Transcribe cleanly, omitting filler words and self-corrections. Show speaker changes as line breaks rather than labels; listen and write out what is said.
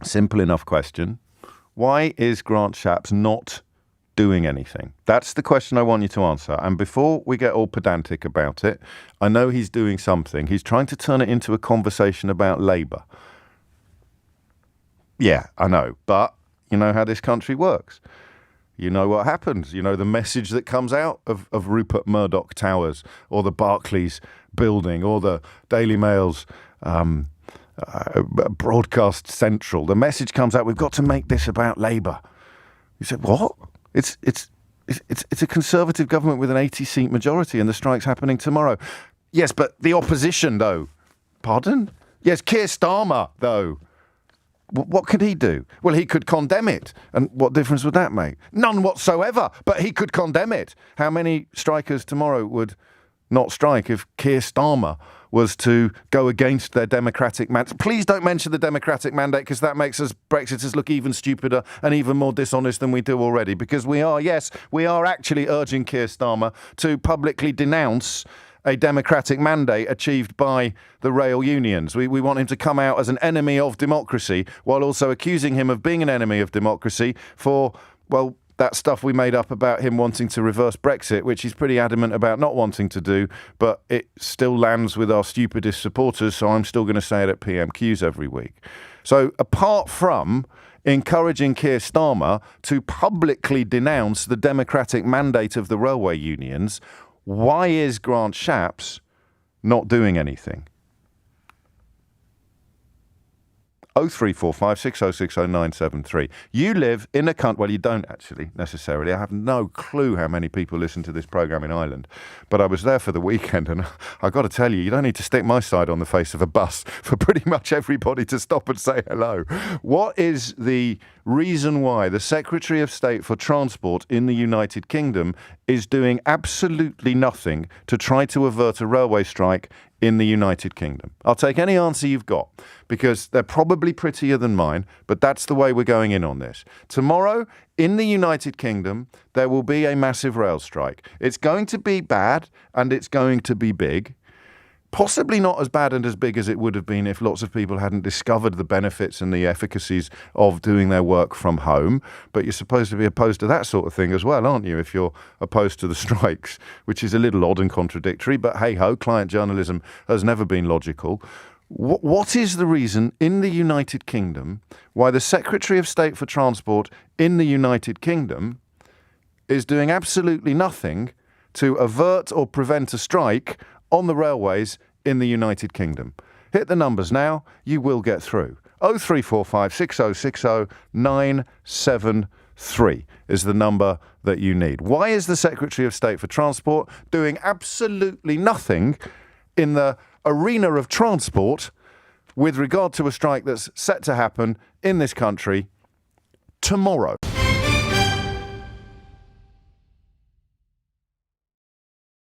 Simple enough question. Why is Grant Shapps not doing anything? That's the question I want you to answer. And before we get all pedantic about it, I know he's doing something. He's trying to turn it into a conversation about Labour. Yeah, I know. But you know how this country works. You know what happens. You know the message that comes out of Rupert Murdoch Towers or the Barclays building or the Daily Mail's Broadcast Central. The message comes out, we've got to make this about Labour. You said, what? It's a Conservative government with an 80-seat majority and the strike's happening tomorrow. Yes, but the opposition, though. Pardon? Yes, Keir Starmer, though. What could he do? Well, he could condemn it. And what difference would that make? None whatsoever, but he could condemn it. How many strikers tomorrow would not strike if Keir Starmer was to go against their democratic mandate? Please don't mention the democratic mandate, because that makes us Brexiters look even stupider and even more dishonest than we do already. Because we are actually urging Keir Starmer to publicly denounce a democratic mandate achieved by the rail unions. We want him to come out as an enemy of democracy while also accusing him of being an enemy of democracy for, well, that stuff we made up about him wanting to reverse Brexit, which he's pretty adamant about not wanting to do, but it still lands with our stupidest supporters, so I'm still going to say it at PMQs every week. So apart from encouraging Keir Starmer to publicly denounce the democratic mandate of the railway unions, why is Grant Shapps not doing anything? 0345 6060 973. You live in a country, well, you don't actually necessarily. I have no clue how many people listen to this programme in Ireland, but I was there for the weekend, and I got to tell you, you don't need to stick my side on the face of a bus for pretty much everybody to stop and say hello. What is the reason why the Secretary of State for Transport in the United Kingdom is doing absolutely nothing to try to avert a railway strike in the United Kingdom? I'll take any answer you've got, because they're probably prettier than mine, but that's the way we're going in on this. Tomorrow, in the United Kingdom, there will be a massive rail strike. It's going to be bad, and it's going to be big. Possibly not as bad and as big as it would have been if lots of people hadn't discovered the benefits and the efficacies of doing their work from home. But you're supposed to be opposed to that sort of thing as well, aren't you, if you're opposed to the strikes, which is a little odd and contradictory. But hey-ho, client journalism has never been logical. What is the reason in the United Kingdom why the Secretary of State for Transport in the United Kingdom is doing absolutely nothing to avert or prevent a strike on the railways in the United Kingdom? Hit the numbers now, you will get through. 0345 6060 973 is the number that you need. Why is the Secretary of State for Transport doing absolutely nothing in the arena of transport with regard to a strike that's set to happen in this country tomorrow?